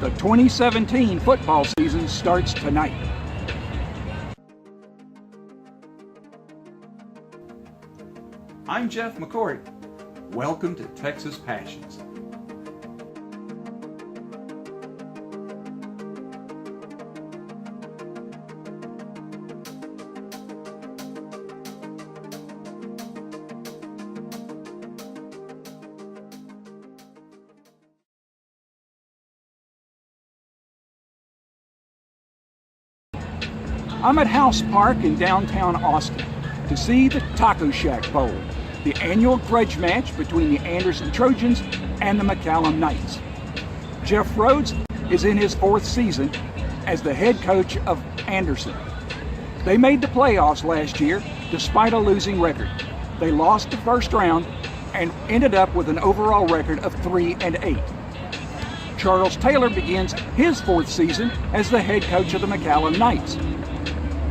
The 2017 football season starts tonight. I'm Jeff McCourt. Welcome to Texas Passions. I'm at House Park in downtown Austin to see the Taco Shack Bowl, the annual grudge match between the Anderson Trojans and the McCallum Knights. Jeff Rhodes is in his 4th season as the head coach of Anderson. They made the playoffs last year despite a losing record. They lost the first round and ended up with an overall record of 3-8. Charles Taylor begins his 4th season as the head coach of the McCallum Knights.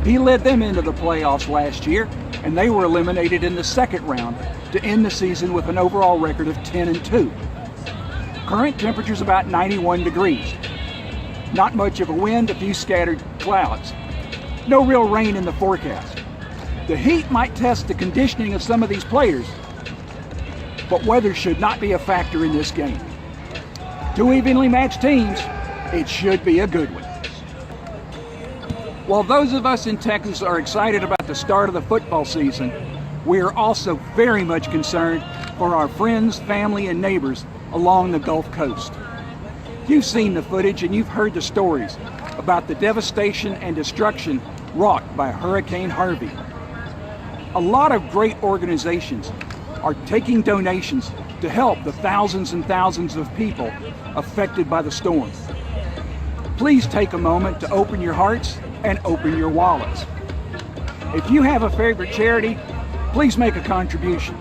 He led them into the playoffs last year, and they were eliminated in the second round to end the season with an overall record of 10-2. Current temperature's about 91 degrees. Not much of a wind, a few scattered clouds. No real rain in the forecast. The heat might test the conditioning of some of these players, but weather should not be a factor in this game. 2 evenly matched teams, it should be a good one. While those of us in Texas are excited about the start of the football season, we are also very much concerned for our friends, family, and neighbors along the Gulf Coast. You've seen the footage and you've heard the stories about the devastation and destruction wrought by Hurricane Harvey. A lot of great organizations are taking donations to help the thousands and thousands of people affected by the storm. Please take a moment to open your hearts and open your wallets. If you have a favorite charity, please make a contribution.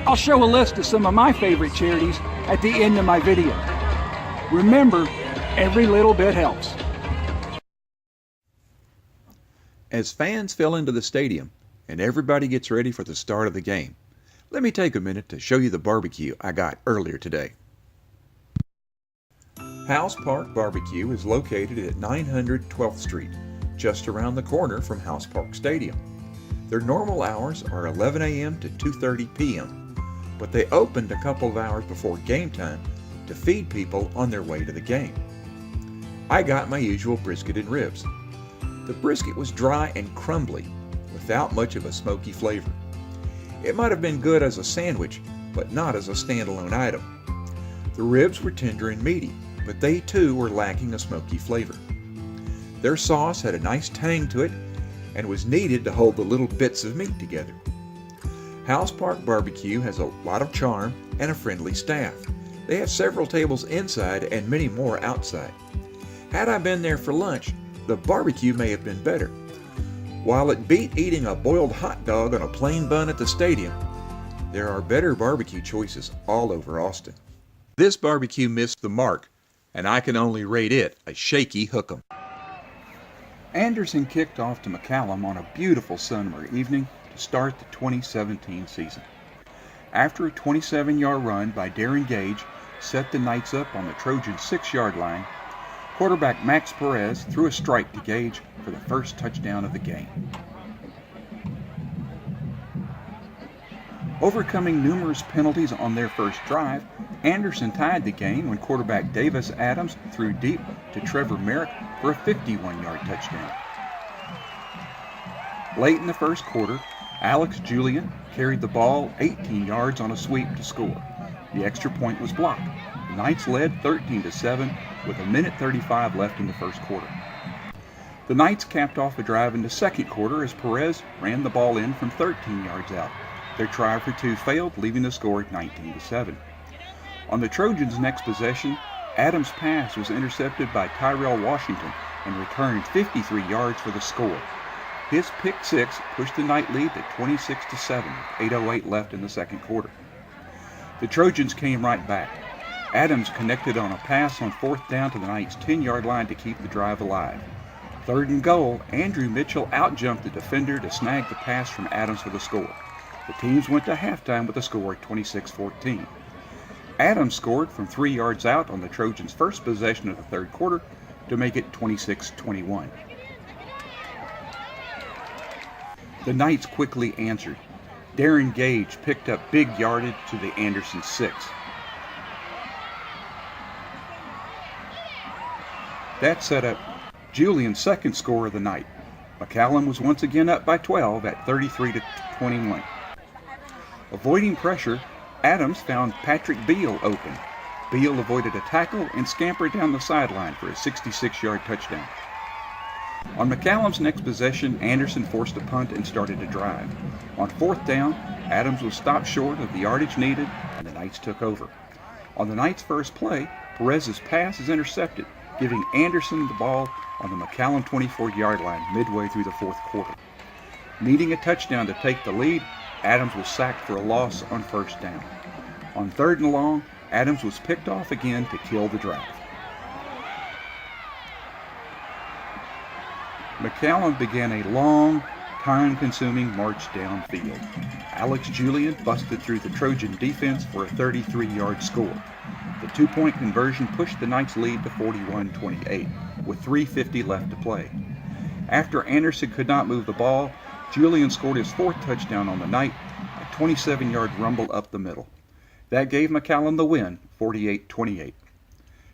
I'll show a list of some of my favorite charities at the end of my video. Remember, every little bit helps. As fans fill into the stadium and everybody gets ready for the start of the game, let me take a minute to show you the barbecue I got earlier today. House Park Barbecue is located at 900 12th Street, just around the corner from House Park Stadium. Their normal hours are 11 a.m. to 2:30 p.m., but they opened a couple of hours before game time to feed people on their way to the game. I got my usual brisket and ribs. The brisket was dry and crumbly, without much of a smoky flavor. It might have been good as a sandwich, but not as a standalone item. The ribs were tender and meaty, but they too were lacking a smoky flavor. Their sauce had a nice tang to it and was needed to hold the little bits of meat together. House Park Barbecue has a lot of charm and a friendly staff. They have several tables inside and many more outside. Had I been there for lunch, the barbecue may have been better. While it beat eating a boiled hot dog on a plain bun at the stadium, there are better barbecue choices all over Austin. This barbecue missed the mark, and I can only rate it a shaky hook'em. Anderson kicked off to McCallum on a beautiful summer evening to start the 2017 season. After a 27-yard run by Darren Gage set the Knights up on the Trojans' 6-yard line, quarterback Max Perez threw a strike to Gage for the first touchdown of the game. Overcoming numerous penalties on their first drive, Anderson tied the game when quarterback Davis Adams threw deep to Trevor Merrick for a 51-yard touchdown. Late in the first quarter, Alex Julian carried the ball 18 yards on a sweep to score. The extra point was blocked. The Knights led 13-7 with 1:35 left in the first quarter. The Knights capped off a drive in the second quarter as Perez ran the ball in from 13 yards out. Their try for 2 failed, leaving the score at 19-7. On the Trojans' next possession, Adams' pass was intercepted by Tyrell Washington and returned 53 yards for the score. His pick six pushed the Knight lead to 26-7, with 8:08 left in the second quarter. The Trojans came right back. Adams connected on a pass on fourth down to the Knights' 10-yard line to keep the drive alive. Third and goal, Andrew Mitchell outjumped the defender to snag the pass from Adams for the score. The teams went to halftime with a score of 26-14. Adams scored from 3 yards out on the Trojans' first possession of the third quarter to make it 26-21. The Knights quickly answered. Darren Gage picked up big yardage to the Anderson 6. That set up Julian's second score of the night. McCallum was once again up by 12 at 33-21. Avoiding pressure, Adams found Patrick Beal open. Beal avoided a tackle and scampered down the sideline for a 66-yard touchdown. On McCallum's next possession, Anderson forced a punt and started a drive. On fourth down, Adams was stopped short of the yardage needed, and the Knights took over. On the Knights' first play, Perez's pass is intercepted, giving Anderson the ball on the McCallum 24-yard line midway through the fourth quarter. Needing a touchdown to take the lead, Adams was sacked for a loss on first down. On third and long, Adams was picked off again to kill the drive. McCallum began a long, time-consuming march downfield. Alex Julian busted through the Trojan defense for a 33-yard score. The two-point conversion pushed the Knights' lead to 41-28, with 3:50 left to play. After Anderson could not move the ball, Julian scored his fourth touchdown on the night, a 27-yard rumble up the middle. That gave McCallum the win, 48-28.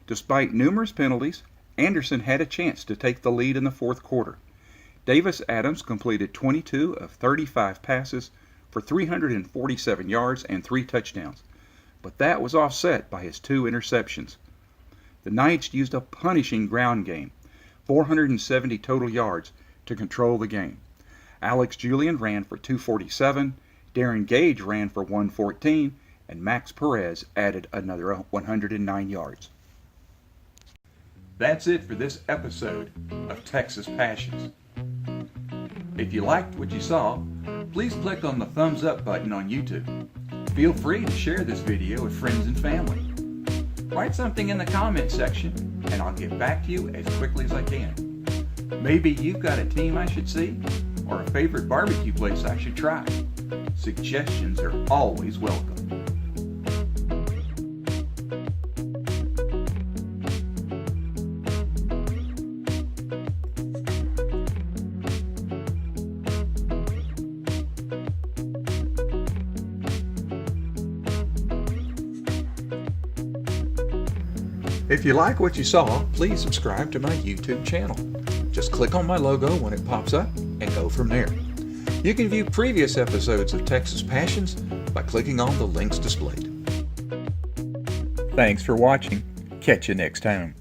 Despite numerous penalties, Anderson had a chance to take the lead in the fourth quarter. Davis Adams completed 22 of 35 passes for 347 yards and 3 touchdowns, but that was offset by his 2 interceptions. The Knights used a punishing ground game, 470 total yards, to control the game. Alex Julian ran for 247, Darren Gage ran for 114, and Max Perez added another 109 yards. That's it for this episode of Texas Passions. If you liked what you saw, please click on the thumbs up button on YouTube. Feel free to share this video with friends and family. Write something in the comment section and I'll get back to you as quickly as I can. Maybe you've got a team I should see or a favorite barbecue place I should try. Suggestions are always welcome. If you like what you saw, please subscribe to my YouTube channel. Just click on my logo when it pops up and go from there. You can view previous episodes of Texas Passions by clicking on the links displayed. Thanks for watching. Catch you next time.